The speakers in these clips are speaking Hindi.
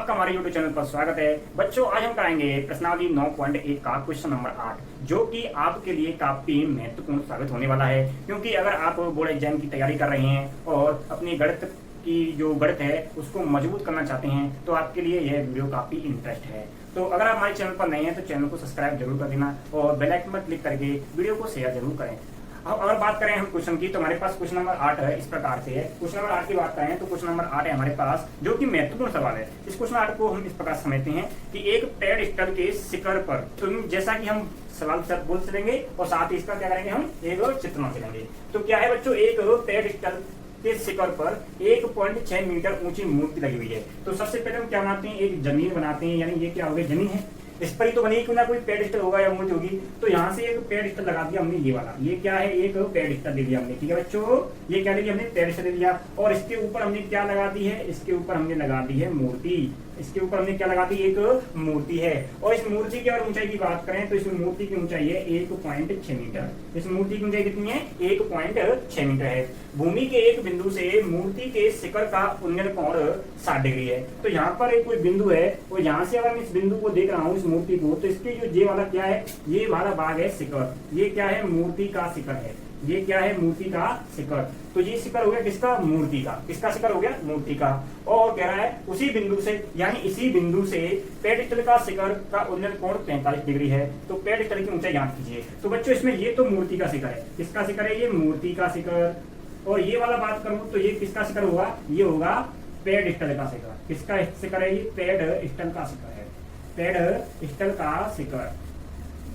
आपका हमारे YouTube चैनल पर स्वागत है। बच्चों, आज हम कराएंगे प्रश्नावली 9.1 का क्वेश्चन नंबर 8, जो कि आपके लिए काफी महत्वपूर्ण साबित होने वाला है। क्योंकि अगर आप बोर्ड एग्जाम की तैयारी कर रहे हैं और अपनी गणित की जो गणित है उसको मजबूत करना चाहते हैं, तो आपके लिए यह वीडियो काफी इंटरेस्ट है। तो अगर आप हमारे चैनल पर नए हैं तो चैनल को सब्सक्राइब जरूर कर देना और बेल आइकन पर क्लिक करके वीडियो को शेयर जरूर करें। अब अगर बात करें हम क्वेश्चन की, तो हमारे पास क्वेश्चन नंबर 8 है, इस प्रकार से है। क्वेश्चन नंबर 8 की बात करें तो क्वेश्चन नंबर 8 है हमारे पास, जो कि महत्वपूर्ण सवाल है। इस क्वेश्चन 8 को हम इस प्रकार समझते हैं कि एक पेडस्टल के शिखर पर, तो जैसा कि हम सवाल बोल चलेंगे और साथ ही इसका क्या करेंगे, हम एक चित्रण चलेंगे। तो क्या है बच्चों, एक पेडस्टल के शिखर पर 1.6 मीटर ऊंची मूर्ति लगी हुई है। तो सबसे पहले हम क्या बनाते हैं, एक जमीन बनाते हैं, यानी ये क्या हो गया, जमीन है, इस पर ही तो बनी, क्यों ना कोई पेडस्टल होगा या मूर्ति होगी। तो यहाँ से एक पेडस्टल लगा दिया हमने, ये वाला, ये क्या है, एक पेडस्टल दे दिया हमने। ठीक है बच्चों, ये क्या दे दिया हमने, पेडस्टल दे दिया। और इसके ऊपर हमने क्या लगा दी है, इसके ऊपर हमने लगा दी है मूर्ति। इसके ऊपर हमने क्या लगा दी, एक मूर्ति है। और इस मूर्ति की अगर ऊंचाई की बात करें तो इस मूर्ति की ऊंचाई है 1.6 मीटर। इस मूर्ति की ऊंचाई कितनी है, 1.6 मीटर है। भूमि के एक बिंदु से मूर्ति के शिखर का उन्नयन कोण 60 डिग्री है। तो यहाँ पर एक कोई बिंदु है और यहाँ से अगर मैं इस बिंदु को देख रहा हूँ, इस मूर्ति को, तो इसके जो ये वाला क्या है, ये वाला भाग है शिखर। ये क्या है, मूर्ति का शिखर है। ये क्या है, मूर्ति का शिखर। तो ये शिखर हो गया किसका, मूर्ति का। किसका शिखर हो गया, मूर्ति का। और कह रहा है उसी बिंदु से, यानी इसी बिंदु से पेडस्टल का शिखर का उन्नयन कोण 45 डिग्री है। तो पेडस्टल की ऊंचाई ज्ञात कीजिए। तो बच्चों, इसमें ये तो मूर्ति का शिखर है। किसका शिखर है, ये मूर्ति का शिखर। और ये वाला बात करूं तो ये किसका शिखर होगा, ये होगा पेडस्टल का शिखर। किसका शिखर है, ये पेडस्टल का शिखर है। पेडस्टल का शिखर।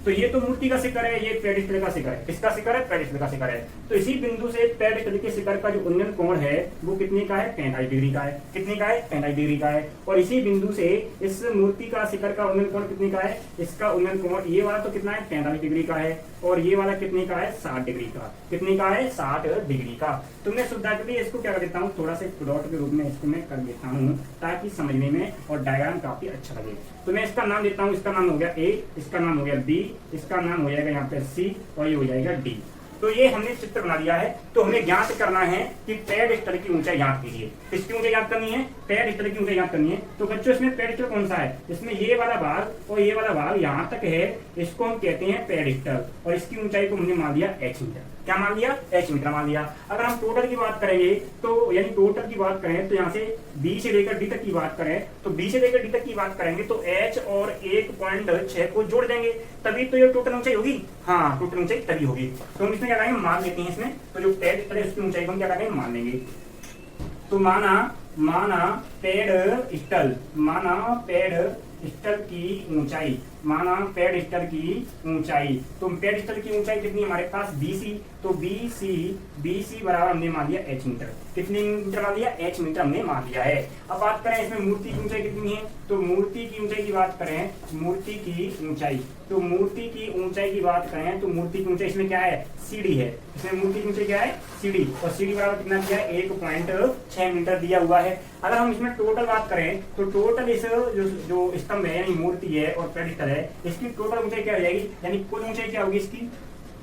तो ये तो मूर्ति का शिखर है, ये पेडस्टल का शिखर है। किसका शिखर है, पेडस्टल का शिखर है। तो इसी बिंदु से पेडस्टल के शिखर का जो उन्नयन कोण है वो कितने का है, 45 डिग्री का है। कितने का है, 45 डिग्री का है। और इसी बिंदु से इस मूर्ति का शिखर का उन्नयन कोण कितने का है, इसका उन्नयन कोण ये वाला तो कितना है, 45 डिग्री का है। और ये वाला कितने का है, 60 डिग्री का। कितने का है, 60 डिग्री का। तो मैं सुविधा के लिए इसको क्या कर देता हूँ, थोड़ा सा प्लॉट के रूप में इसको मैं कर देता हूँ, ताकि समझने में और डायग्राम काफी अच्छा लगे। तो मैं इसका नाम देता हूँ, इसका नाम हो गया ए, इसका नाम हो गया बी, इसका नाम हो जाएगा यहाँ पे सी, और ये हो जाएगा डी। तो ये हमने चित्र बना दिया है। तो हमें ज्ञात करना है कि पेडस्टल की ऊंचाई ज्ञात कीजिए। किसकी ऊंचाई ज्ञात करनी है, पेडस्टल की ऊंचाई ज्ञात करनी है। तो बच्चों, इसमें पेडस्टल कौन सा है, इसमें ये वाला भाग और ये वाला भाग यहाँ तक है, इसको हम कहते हैं पेडस्टल। और इसकी ऊंचाई को हमने मान लिया h मीटर। क्या मान लिया, h मीटर मान लिया। अगर हम टोटल की बात करेंगे तो, यानी टोटल की बात करें तो यहाँ से B से लेकर D तक की बात करें, तो B से लेकर D तक की बात करेंगे तो h और 1.6 को जोड़ देंगे, तभी तो ये टोटल ऊंचाई होगी। हाँ, टोटल ऊंचाई तभी होगी। तो हम इसमें क्या करेंगे, मान लेते हैं इसमें। तो जो पेडस्टल है उसकी ऊंचाई को हम क्या करेंगे, मान लेंगे। तो माना पेडस्टल की ऊंचाई, माना पेडस्टल की ऊंचाई। तो पेडस्टल की ऊंचाई कितनी है हमारे पास, BC। तो BC बराबर हमने मान लिया h मीटर। कितनी मीटर मान लिया, h मीटर हमने मान लिया है। अब बात करें इसमें मूर्ति की ऊंचाई कितनी है, तो मूर्ति की ऊंचाई की बात करें, मूर्ति की ऊंचाई, तो मूर्ति की ऊंचाई की बात करें तो मूर्ति की ऊंचाई इसमें क्या है, CD है। इसमें मूर्ति की ऊंचाई क्या है, CD। और CD बराबर कितना दिया है, 1.6 मीटर दिया हुआ है। अगर हम इसमें टोटल बात करें तो टोटल इस जो स्तंभ है, यानी मूर्ति है और पेडस्टल है, इसकी टोटल ऊंचाई क्या हो जाएगी, यानी कुल ऊंचाई क्या होगी इसकी,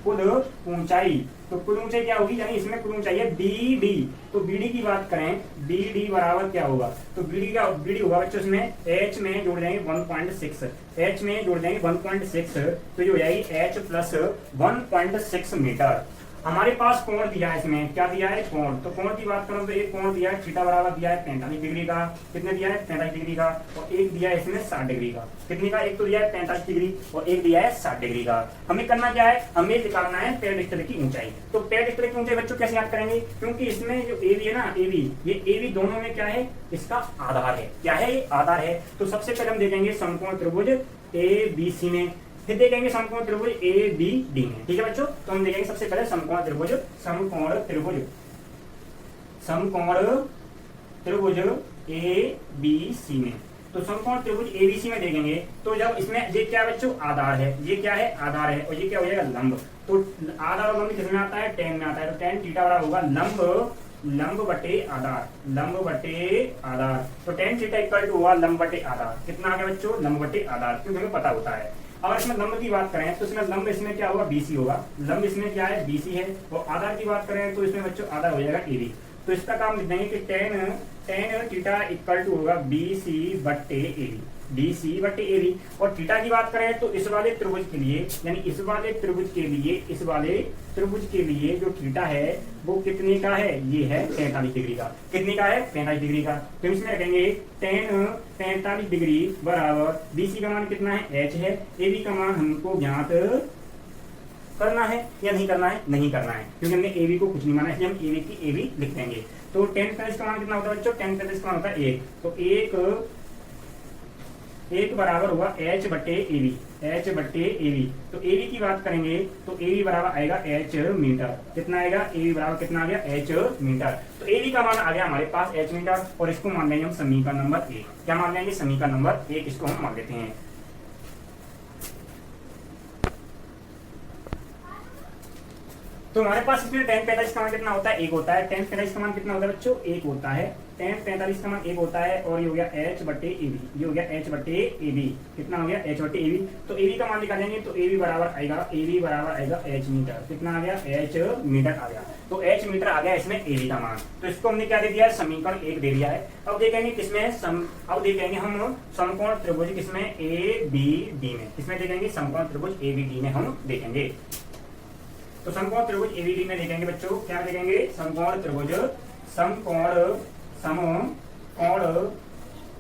कुल ऊंचाई। तो कुल ऊंचाई क्या होगी, यानी इसमें कुल ऊंचाई है BD। तो BD की बात करें, BD बराबर क्या होगा, तो BD होगा बच्चों, इसमें h में जोड़ देंगे 1.6, h में जोड़ देंगे 1.6, तो ये हो जाएगी h प्लस 1.6 मीटर। हमारे पास कोण दिया है, इसमें क्या दिया है, कोण। तो कोण की बात करूं तो एक कोण दिया है थीटा बराबर दिया है 45 डिग्री का। कितने दिया है, 45 डिग्री का। और एक दिया है इसमें 60 डिग्री का। कितने का, एक तो दिया है 45 डिग्री और एक दिया है 60 डिग्री का। हमें करना क्या है, हमें निकालना है पेडस्टल की ऊंचाई। तो पेडस्टल की ऊंचाई बच्चों कैसे याद करेंगे, क्योंकि इसमें जो AB है ना, ये AB दोनों में क्या है, इसका आधार है। क्या है, ये आधार है। तो सबसे पहले हम देखेंगे समकोण त्रिभुज ABC में, फिर देखेंगे समकोण त्रिभुज ABD में। ठीक है बच्चों, तो हम देखेंगे सबसे पहले समकोण त्रिभुज ABC में। तो समकोण त्रिभुज ABC में देखेंगे तो जब इसमें ये क्या बच्चों, आधार है, ये क्या है, आधार है, और ये क्या हो जाएगा, लंब। तो आधार और लंब किसमें आता है, tan में आता है। तो tan थीटा बराबर होगा लंब बटे आधार। तो tan थीटा इक्वल टू हुआ लंब बटे आधार। कितना आ गया बच्चों, लंब बटे आधार, क्योंकि हमें पता होता है। अगर इसमें लंब की बात करें तो इसमें लंब इसमें क्या होगा, BC होगा। लंब इसमें क्या है, BC है। और आधार की बात करें तो इसमें बच्चों आधार हो जाएगा AB। तो इसका काम लिख देंगे कि tan tan theta equal to होगा बी सी बट्टे ए बी, बी सी बट्टे ए बी। और थीटा की बात करें तो इस वाले त्रिभुज के लिए, यानी इस वाले त्रिभुज के लिए, इस वाले त्रिभुज के लिए जो थीटा है वो कितने का है, ये है 45 डिग्री का। कितने का है, 45 डिग्री का। तो इसमें रखेंगे टेन 45 डिग्री बराबर बी सी का मान कितना है, एच है, ए बी का मान हमको ज्ञात करना है या नहीं करना है, नहीं करना है, क्योंकि हमने ए बी को कुछ नहीं माना है, इसलिए हम ए बी की ए बी लिख देंगे। तो टेन 45 का मान कितना होता है बच्चों, टेन 45 का मान होता है 1। तो एक बराबर हुआ एच बट्टे ए बी, एच बट्टे ए बी। तो ए बी की बात करेंगे तो ए बी बराबर आएगा एच मीटर। कितना आएगा, ए बी बराबर कितना आ गया, एच मीटर। तो ए बी का मान आ गया हमारे पास एच मीटर, और इसको मान लेंगे हम समीकरण नंबर 1। क्या मान लेंगे, समीकरण नंबर 1 इसको हम मान लेते हैं। तो हमारे पास इसमें टेन 45 का मान कितना होता है, 1 होता है। टेन 45 का मान कितना होता है बच्चों, 1 होता है। टेन 45 का मान 1 होता है, और ये हो गया एच बट्टे ए बी, ये हो गया एच बट्टे ए बी। कितना हो गया, एच बट्टे ए बी। तो ए बी का मान निकालेंगे तो ए बी बराबर आएगा, ए बी बराबर आएगा एच मीटर। कितना आ गया, एच मीटर आ गया। तो एच मीटर आ गया इसमें ए बी का मान। तो इसको हमने क्या दे दिया है, समीकरण 1 दे दिया है। अब देखेंगे किसमें अब देखेंगे हम समकोण त्रिभुज किसमें, ए बी डी में। किसमें देखेंगे, समकोण त्रिभुज ए बी डी में हम देखेंगे। तो समकोण त्रिभुज एबीडी में देखेंगे बच्चों, क्या देखेंगे, समकोण त्रिभुज, समकोण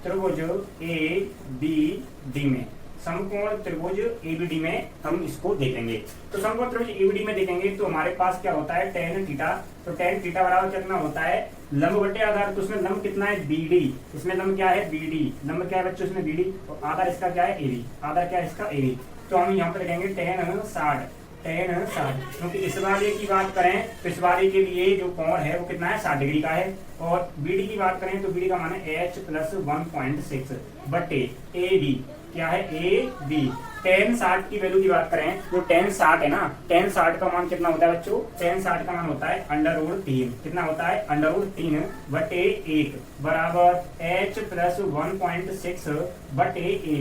त्रिभुज ए बी डी में, समकोण त्रिभुज एबीडी में हम इसको देखेंगे। तो समकोण त्रिभुज एबीडी में देखेंगे तो हमारे पास क्या होता है, टेन थीटा। तो टेन थीटा बराबर कितना होता है, लंब बटे आधार। तो उसमें लंब कितना है, बीडी। इसमें लंब क्या है, बीडी। लंब क्या है बच्चों इसमें, बीडी। और आधार इसका क्या है, एबी। आधार क्या है इसका, एबी। तो हम यहाँ पे देखेंगे टेन 60, क्योंकि इस वाले की बात करें तो इस वाले के लिए जो कोण है वो कितना है, 60 डिग्री का है। और बीडी की बात करें तो बीडी का मान है एच प्लस 1.6 बटे ए बी। क्या है, ए बी। टेन 60 की वैल्यू की बात करें तो टेन 60 है ना, टेन 60 का मान कितना होता है बच्चों, टेन 60 का मान होता है √3। कितना होता है, √3 बटे 1 बराबर h प्लस 1.6 बटे ए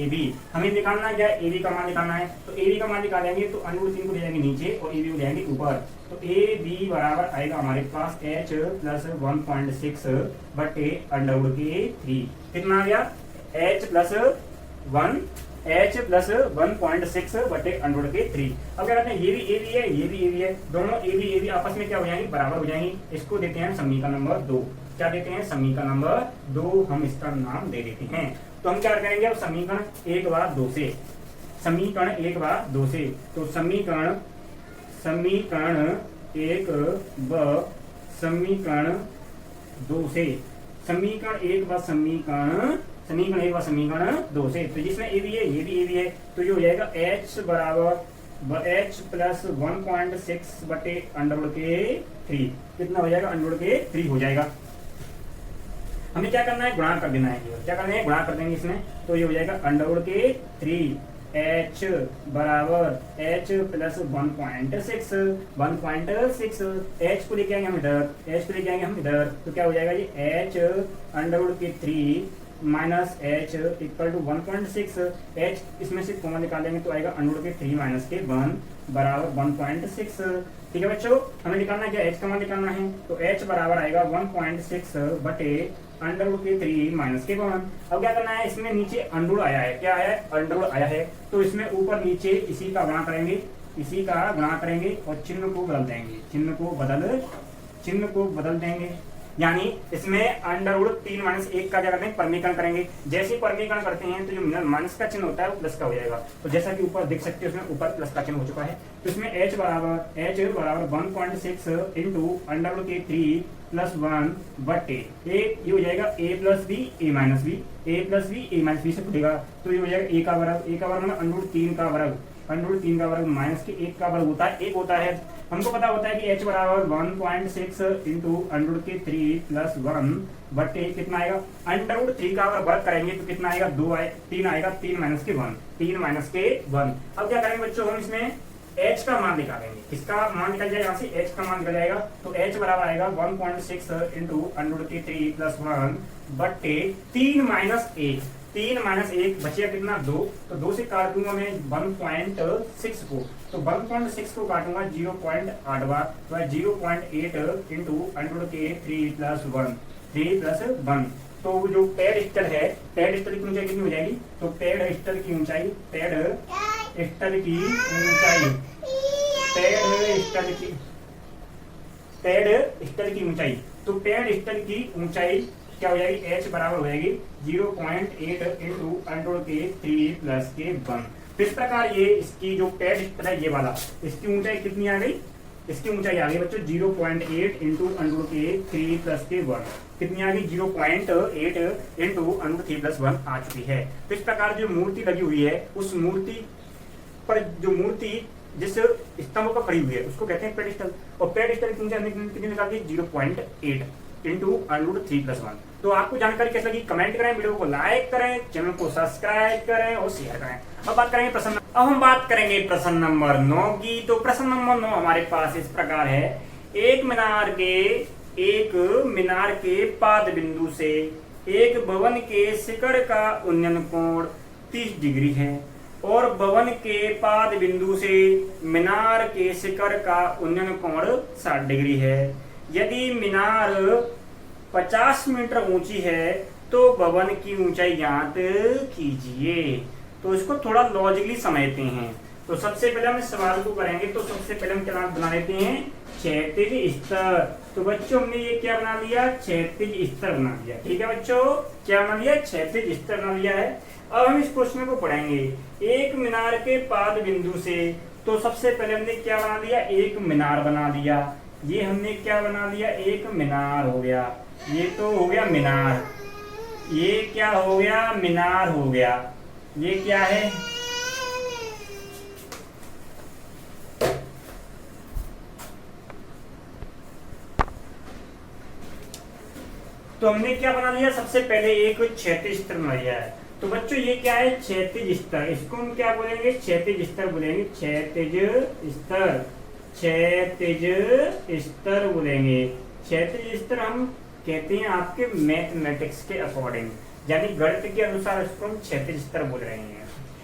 बी। हमें निकालना क्या है, ए बी का मान निकालना है। तो ए बी का मान निकालेंगे तो √3 को ले जाएंगे नीचे और ए बी को ले जाएंगे ऊपर। तो ए बी बराबर आएगा हमारे पास h प्लस 1.6 बटे √3। कितना आ गया, h प्लस 1.6 बटे √3। अब क्या करते हैं, ये भी ए बी है, ये भी ए बी है, दोनों ए बी आपस में क्या हो जाएंगे, बराबर हो जाएंगे। इसको देते हैं समीकरण नंबर 2। क्या देते हैं, समीकरण नंबर 2 हम इसका नाम दे देते हैं। तो हम क्या करेंगे, अब समीकरण 1 व 2 से, समीकरण 1 व 2 से। तो समीकरण 1 व समीकरण 2 से, समीकरण 1 व समीकरण 2 से। तो जिसमें ए बी है, ये भी ए बी है, तो ये हो जाएगा h बराबर h प्लस 1.6 बटे √3। कितना हो जाएगा, √3 हो जाएगा। हमें क्या करना है, गुणा कर देना है। क्या करना है, गुणा कर देंगे इसमें। तो ये हो जाएगा √3 h बराबर h प्लस 1.6 h को लेके आएंगे हम इधर, तो क्या हो जाएगा ये h √3 minus h equal to 1.6। h इसमें से कॉमन निकालेंगे तो आएगा √3 माइनस के 1 बराबर 1.6। ठीक है बच्चों, हमें निकालना क्या, h का मान निकालना है। तो h बराबर आएगा 1.6 बटे √3 माइनस के 1। अब क्या करना है, इसमें नीचे अंडर आया है, क्या आया है, अंडर आया है। तो इसमें ऊपर नीचे इसी का गुणा करेंगे और चिन्ह को बदल देंगे। यानी इसमें √3 माइनस 1 का क्या करते हैं, परमीकरण करेंगे। जैसे परमीकरण करते हैं तो जो माइनस का चिन्ह होता है वो प्लस का हो जाएगा। तो जैसा कि ऊपर देख सकते हो उसमें ऊपर प्लस का चिन्ह हो चुका है। तो इसमें h बराबर 1.6 इंटू √3 प्लस 1 बटे ये हो जाएगा a plus B A minus B से खुलेगा। तो ये हो जाएगा a का वर्ग में √3 का वर्ग माइनस के 1 का वर्ग होता है, 1 होता है। हमको पता होता है कि h बराबर 1.6 इंटू √3 प्लस 1 बटे कितना आएगा, √3 का अगर वर्ग करेंगे तो कितना आएगा, 3 आएगा, 3 माइनस के 1। अब क्या करेंगे बच्चों, हम इसमें h का मान निकालेंगे। किसका मान निकल जाएगा, यहाँ से h का मान निकल जाएगा। तो h बराबर आएगा 1.6 इंटू √3 प्लस 1 बटे 3 माइनस 1 बचेगा कितना, 2। तो 2 से काट दूंगा मैं 1.6 को। तो 1.6 को काटूंगा 0.8 बार, तो 0.8 इंटू √3 प्लस 1। 3+1। तो जो पैड स्टड है, पैड स्टड की ऊंचाई कितनी हो जाएगी? तो पैड स्टड की ऊंचाई, पैड स्टड की ऊंचाई, पैड स्टड की ऊंचाई, तो पैड स्टड की ऊंचाई क्या हो जाएगी? h बराबर हो जाएगी 0.8 इंटू √3+1। तो इस प्रकार ये इसकी जो पैड स्टड है ये वाला, इसकी ऊंचाई कितनी आ गई? इसकी ऊंचाई आ गई बच्चों 0.8 इंटू √3+1। कितनी आ गई? 0.8 इंटू √3+1 आ चुकी है। तो इस प्रकार जो मूर्ति लगी हुई है, उस मूर्ति पर जो मूर्ति जिस स्तंभ पर खड़ी हुई है उसको कहते हैं पेडिस्टल। और पेडिस्टल की ऊंचाई कितनी निकाल दी? 0.8 इंटू √3+1। तो आपको जानकारी कैसी लगी? कमेंट करें, वीडियो को लाइक करें, चैनल को सब्सक्राइब करें और शेयर करें। अब हम बात करेंगे प्रश्न नंबर 9 की। तो प्रश्न नंबर 9 हमारे पास इस प्रकार है, एक मीनार के पाद बिंदु से एक भवन के शिखर का उन्नयन कोण 30 डिग्री है और भवन के पाद बिंदु से मीनार के शिखर का उन्नयन कोण 60 डिग्री है। यदि मीनार 50 मीटर ऊंची है तो भवन की ऊंचाई ज्ञात कीजिए। तो इसको थोड़ा लॉजिकली समझते हैं। तो सबसे पहले हम इस सवाल को करेंगे। तो सबसे पहले हम क्या बना लेते हैं? क्षैतिज स्तर। तो बच्चों हमने ये क्या बना लिया? क्षैतिज स्तर बना लिया। ठीक है बच्चों, क्या बना लिया? क्षैतिज स्तर बना लिया है। अब हम इस क्वेश्चन को पढ़ेंगे। एक मीनार के पाद बिंदु से, तो सबसे पहले हमने क्या बना लिया? एक मीनार बना लिया। ये हमने क्या बना लिया? एक मीनार हो गया। ये तो हो गया मीनार। ये क्या हो गया? मीनार हो गया। ये क्या है? तो हमने क्या बना लिया? सबसे पहले एक क्षैतिज स्तर बना लिया है। तो बच्चों ये क्या है? क्षैतिज स्तर। इसको हम क्या बोलेंगे? क्षैतिज स्तर बोलेंगे। क्षैतिज स्तर, क्षैतिज स्तर बोलेंगे। क्षैतिज स्तर हम कहते हैं आपके मैथमेटिक्स के अकॉर्डिंग, यानी गणित के अनुसार इसको हम क्षैतिज स्तर बोल रहे हैं।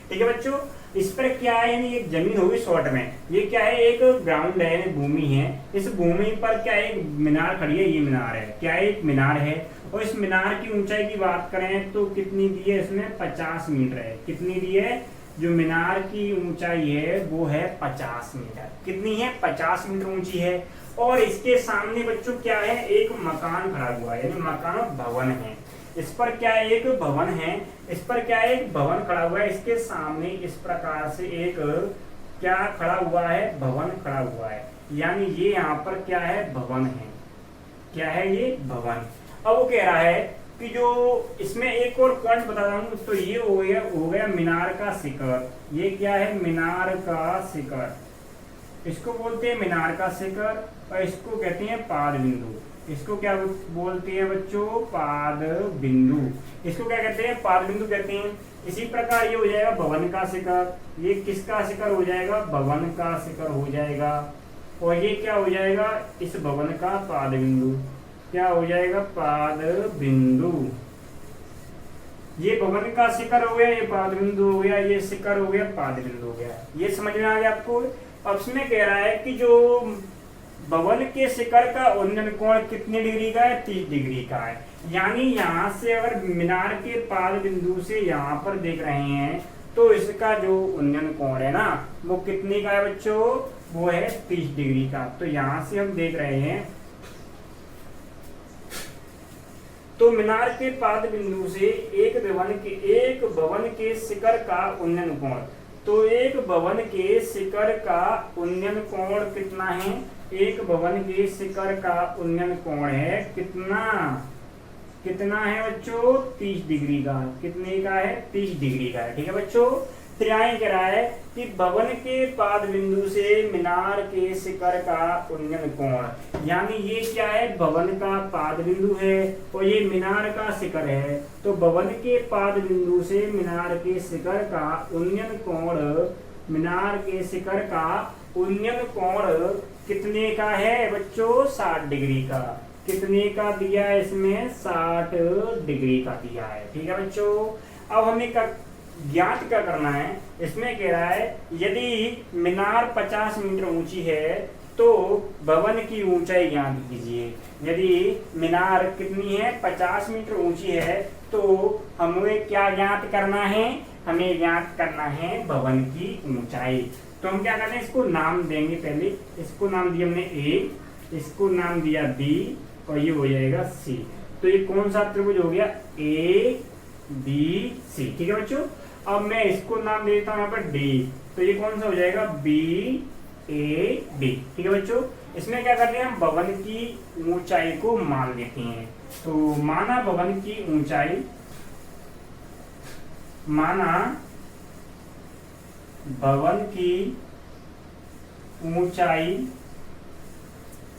ठीक है बच्चों, इस पर क्या है? यानी एक जमीन होगी शॉर्ट में। ये क्या है? एक ग्राउंड है, भूमि है। इस भूमि पर क्या है? एक मीनार खड़ी है। ये मीनार है। क्या है? एक मीनार है। और इस मीनार की ऊंचाई की बात करें तो कितनी दी है? इसमें 50 मीटर है। कितनी दी है? जो मीनार की ऊंचाई है वो है 50 मीटर। कितनी है? 50 मीटर ऊंची है। और इसके सामने बच्चों क्या है? एक मकान खड़ा हुआ है, यानी मकान और भवन है। इस पर क्या है? एक भवन है। इस पर क्या है? एक भवन खड़ा हुआ है। इसके सामने इस प्रकार से एक क्या खड़ा हुआ है? भवन खड़ा हुआ है। यानी ये यहाँ पर क्या है? भवन है। क्या है? ये भवन। अब वो कह रहा है कि जो इसमें एक और पॉइंट बता रहा हूं। तो ये हो गया मीनार का शिखर। ये क्या है? मीनार का शिखर। इसको बोलते हैं मीनार का शिखर और इसको कहते हैं पाद बिंदु। इसको क्या बोलते हैं बच्चों? पाद बिंदु। इसको क्या कहते हैं? पाद बिंदु कहते हैं। इसी प्रकार ये हो जाएगा भवन का शिखर। ये किसका शिखर हो जाएगा? भवन का शिखर हो जाएगा। और ये क्या हो जाएगा? इस भवन का पाद बिंदु। क्या हो जाएगा? पाद बिंदु। ये भवन का शिखर हो गया, ये पाद बिंदु हो गया, ये शिखर हो गया, पाद बिंदु हो गया। ये समझ में आ गया आपको? अब इसमें कह रहा है कि जो भवन के शिखर का उन्नयन कोण कितने डिग्री का है? 30 डिग्री का है। यानी यहाँ से अगर मीनार के पाद बिंदु से यहाँ पर देख रहे हैं तो इसका जो उन्नयन कोण है ना वो कितने का है बच्चों? वो है 30 डिग्री का। तो यहाँ से हम देख रहे हैं तो मीनार के पाद बिंदु से एक भवन के शिखर का उन्नयन कोण, तो एक भवन के शिखर का उन्नयन कोण कितना है? एक भवन के शिखर का उन्नयन कोण है कितना है बच्चों? 30 डिग्री का। कितने का है? 30 डिग्री का है। ठीक है बच्चों, फिर आगे कह रहा है कि भवन के पाद बिंदु से मीनार के शिखर का उन्नयन कोण, यानी ये क्या है? भवन का पाद बिंदु है और ये मीनार का शिखर है। तो भवन के पाद बिंदु से मीनार के शिखर का उन्नयन कोण, मीनार के शिखर का उन्नयन कोण कितने का है बच्चों? 60 डिग्री का। कितने का दिया है इसमें? 60 डिग्री का दिया है। ठीक है बच्चों, अब हमें ज्ञात क्या करना है? इसमें कह रहा है यदि मीनार 50 मीटर ऊंची है तो तो भवन की ऊंचाई ज्ञात कीजिए। यदि मीनार कितनी है, 50 मीटर ऊंची है, तो हमें क्या ज्ञात करना है, हमें ज्ञात करना है भवन की ऊंचाई। तो हम क्या करते हैं, इसको नाम देंगे। पहले इसको नाम दिया हमने ए, इसको नाम दिया बी, और ये हो जाएगा सी। तो ये कौन सा त्रिभुज हो गया, ए बी सी। ठीक है बच्चों, अब मैं इसको नाम देता हूं यहाँ पर डी, तो ये कौन सा हो जाएगा, बी ए डी। ठीक है बच्चों, इसमें क्या करते हैं, हम भवन की ऊंचाई को मान लेते हैं। तो माना भवन की ऊंचाई, माना भवन की ऊंचाई,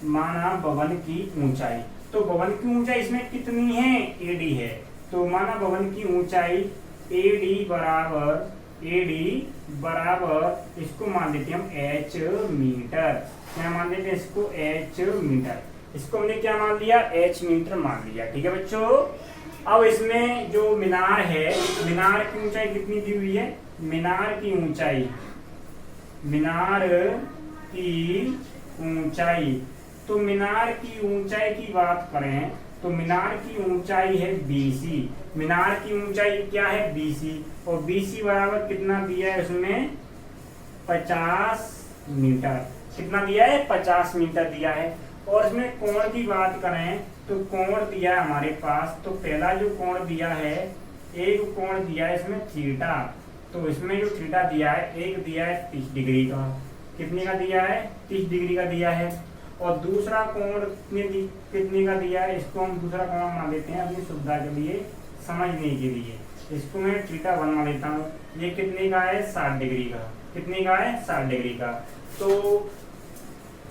माना भवन की ऊंचाई। तो भवन की ऊंचाई इसमें कितनी है, एडी है। तो माना भवन की ऊंचाई एडी बराबर इसको मान लेते हैं हम एच मीटर। क्या मान लेते हैं इसको, एच मीटर। इसको हमने क्या मान लिया, एच मीटर मान लिया। ठीक है बच्चों, अब इसमें जो मीनार है, मीनार की ऊंचाई कितनी दी हुई है, मीनार की ऊंचाई, मीनार की ऊंचाई। तो मीनार की ऊंचाई की बात करें तो मीनार की ऊंचाई है बीसी। मीनार की ऊंचाई क्या है, बीसी, और बीसी बराबर कितना दिया है उसमें, 50 मीटर। कितना दिया है, 50 मीटर दिया है। और इसमें कोण की बात करें तो कोण दिया है हमारे पास, तो पहला जो कोण दिया है, एक कोण दिया है इसमें थीटा। तो इसमें जो थीटा दिया है, एक दिया है 30 डिग्री का। कितने का दिया है, 30 डिग्री का दिया है। और दूसरा कोण कितने का दिया है, इसको हम दूसरा कोण मान लेते हैं अपनी सुविधा के लिए, समझने के लिए। इसको मैं थीटा 1 मान लेता हूँ। ये कितने का है, 60 डिग्री का। कितने का है, 60 डिग्री का। तो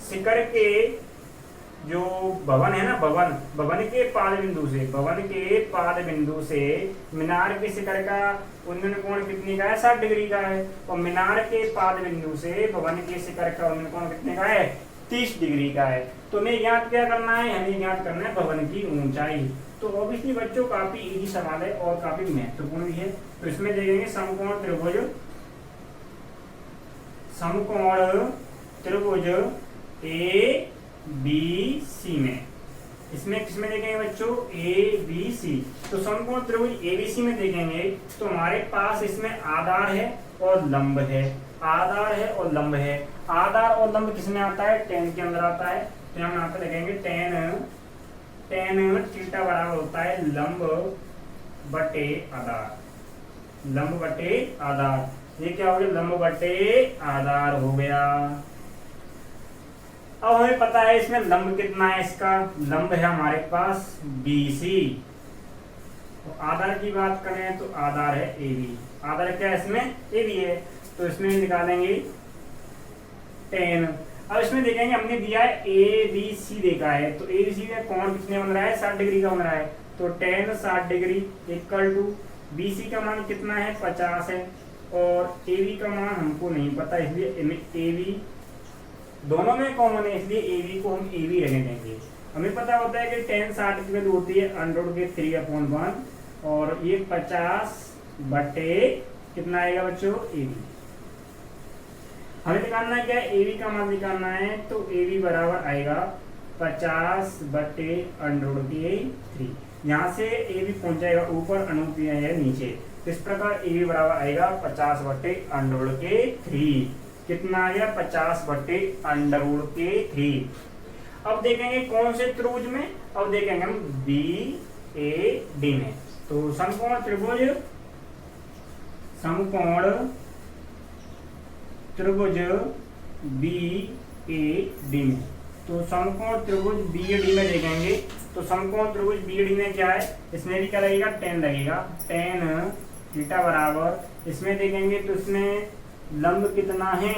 शिखर के जो भवन है ना, भवन के पाद बिंदु से मीनार के शिखर का उन्नयन कोण कितने का है, 60 डिग्री का है। और मीनार के पाद बिंदु से भवन के शिखर का उन्नयन कोण कितने का है, 30 डिग्री का है। तो हमें ज्ञात क्या करना है, हमें ज्ञात करना है भवन की ऊंचाई। तो ऑब्वियसली बच्चों काफी इजी सवाल है और काफी महत्वपूर्ण भी है। तो इसमें देखेंगे समकोण त्रिभुज ए बी सी में, इसमें किसमें देखेंगे बच्चों, ए बी सी। तो समकोण त्रिभुज एबीसी में देखेंगे तो हमारे पास इसमें आधार है और लंब है, आधार है और लंब है। आधार और लंब किसमें आता है, टेन के अंदर आता है। तो हम यहाँ पे देखेंगे टेन थीटा बराबर होता है लंब बटे आधार, लंब बटे आधार। ये क्या हो गया, लंब बटे आधार हो गया। अब हमें पता है इसमें लंब कितना है, इसका लंब है हमारे पास BC। तो आधार की बात करें तो आधार है AB। आधार क्या है इसमें, AB है। तो इसमें निकालेंगे 10। अब इसमें देखेंगे हमने दिया है ABC देखा है, तो ABC में कोण कितने बन रहा है, 60 डिग्री का बन रहा है। तो 10 60 डिग्री इक्वल टू BC का मान कितना है, 50 है। और AB का मान हमको नहीं पता, इसलिए AB दोनों में कॉमन है, इसलिए AB को हम AB रहने देंगे। हमें पता होता है कि 10 60 की वैल्यू होती है √3/1, और ये 50 बटे कितना आएगा बच्चों, AB। हमें निकालना है क्या है, AB का मान निकालना है। तो AB बराबर आएगा 50 बटे √3। यहाँ से AB पहुंच जाएगा ऊपर, अनुरूपी है नीचे। इस प्रकार AB बराबर आएगा 50 बटे √3। कितना आ गया, 50 बटे √3। अब देखेंगे कौन से त्रिभुज में, अब देखेंगे हम BAD में। तो समकोण त्रिभुज BAD में, तो समकोण त्रिभुज BAD में देखेंगे तो समकोण त्रिभुज BAD में क्या है, इसमें भी क्या लगेगा, 10 लगेगा। 10 थीटा बराबर, इसमें देखेंगे तो इसमें लंब कितना है,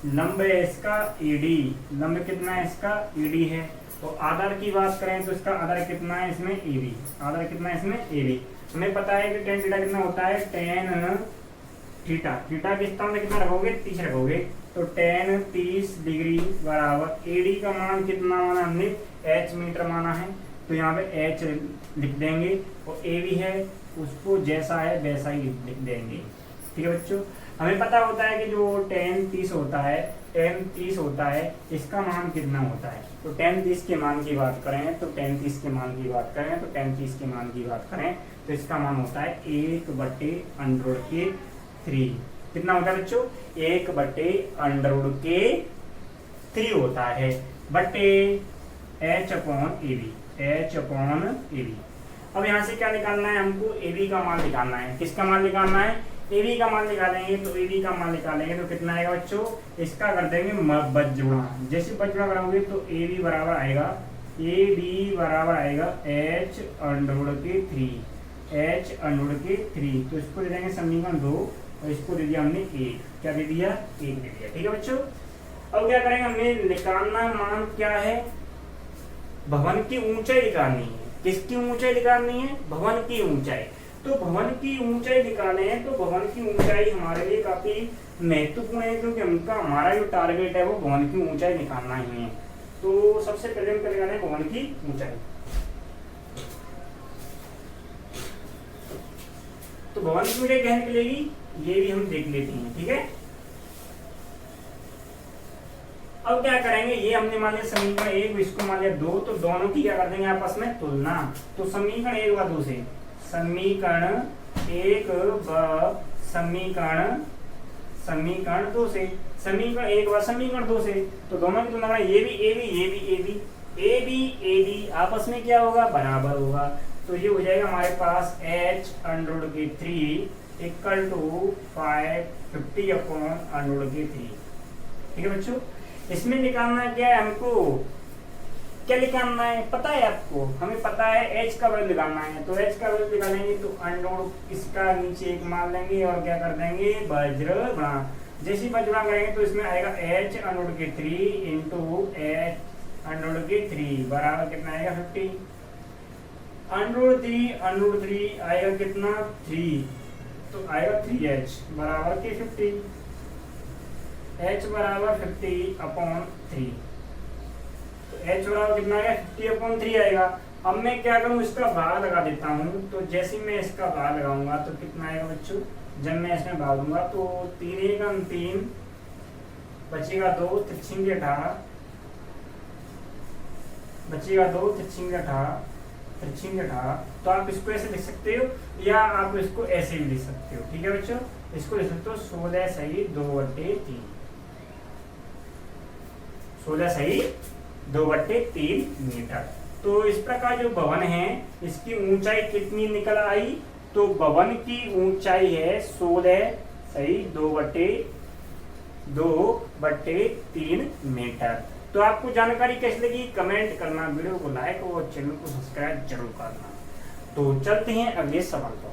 लंब है इसका AD, लंब कितना है इसका AD है। तो आधार की बात करें तो इसका आधार कितना है इसमें AB, आधार कितना है इसमें AB। हमें पता है कि 10 थीटा कितना होता है, 10 थीटा, थीटा के स्थान में कितना रखोगे, 30 रखोगे। तो 10 30 डिग्री बराबर AD का मान कितना माना हमने, H मीटर माना है। तो यहाँ पे H लिख देंगे, और AB है उसको जैसा है वैसा ही लिख देंगे। ठीक है बच्चों। हमें पता होता है कि जो tan 30 होता है, tan 30 होता है, इसका मान कितना होता है। तो tan 30 के मान की बात करें तो tan 30 के मान की बात करें तो tan 30 के मान की बात करें तो इसका मान होता है 1/√3। कितना होता है बच्चों, 1/√3 होता है, बटे h/AB। अब यहाँ से क्या निकालना है हमको, AB का मान निकालना है। किसका मान निकालना है, AB का मान निकालेंगे। तो AB का मान निकालेंगे तो कितना आएगा बच्चों, इसका कर देंगे बज्जुड़ा। जैसे बज्जुड़ा कराओगे तो AB बराबर आएगा h/3। तो इसको दे देंगे समीकरण 2 और इसको दे दिया हमने 1। क्या दे दिया, 1 दे दिया। ठीक है बच्चों। अब क्या करेंगे, हमें निकालना मान क्या है, भवन की ऊंचाई निकालनी है। किसकी ऊंचाई निकालनी है, भवन की ऊंचाई। तो भवन की ऊंचाई निकाले हैं तो भवन की ऊंचाई हमारे लिए काफी महत्वपूर्ण है, क्योंकि हमारा जो टारगेट है वो भवन की ऊंचाई निकालना ही है। तो सबसे पहले हम निकालें भवन की ऊंचाई। तो भवन की ऊंचाई क्या निकलेगी, ये भी हम देख लेते हैं। ठीक है, अब क्या करेंगे, ये हमने मान लिया समीकरण 1, इसको मान लिया 2, तो दोनों की क्या कर देंगे आपस में तुलना। तो समीकरण 1 व 2 से समीकरण 1 व समीकरण 2 से समीकरण 1 व समीकरण 2 से, तो दोनों की तुलना करें। ये भी AB आपस में क्या होगा, बराबर होगा। तो ये हो जाएगा हमारे पास h/3 = 550/√3। ठीक है बच्चों। इसमें निकालना क्या है, हमको क्या निकालना है पता है आपको, हमें पता है h का वैल्यू निकालना है। तो h का वैल्यू निकालेंगे तो अंडर इसका नीचे 1 मान लेंगे और क्या कर देंगे, वज्र गुणा। जैसे वज्र करेंगे तो इसमें आएगा h/3 × h/3 बराबर कितना आएगा, 50। √3 आएगा कितना, 3, तो आएगा 3h बराबर के 50। h बराबर 50/3। तो h बराबर कितना आएगा, 50/3 आएगा। अब मैं क्या करूं, इसका भाग लगा देता हूं। तो जैसे मैं इसका भाग लगाऊंगा तो कितना आएगा बच्चों, जब मैं इसमें भाग दूंगा तो 3 × 3 बचेगा 2, 3 × 18 बचेगा 2, 3 × 18। तो आप इसको ऐसे लिख सकते हो या आप इसको ऐसे भी लिख सकते हो। ठीक है बच्चों, इसको लिख सकते हो 16 सही 2/3। 16 सही 2/3 मीटर। तो इस प्रकार जो भवन है इसकी ऊंचाई कितनी निकल आई, तो भवन की ऊंचाई है 16 सही 2/3 मीटर। तो आपको जानकारी कैसी लगी कमेंट करना, वीडियो को लाइक और चैनल को सब्सक्राइब जरूर करना। तो चलते हैं अगले सवाल पर।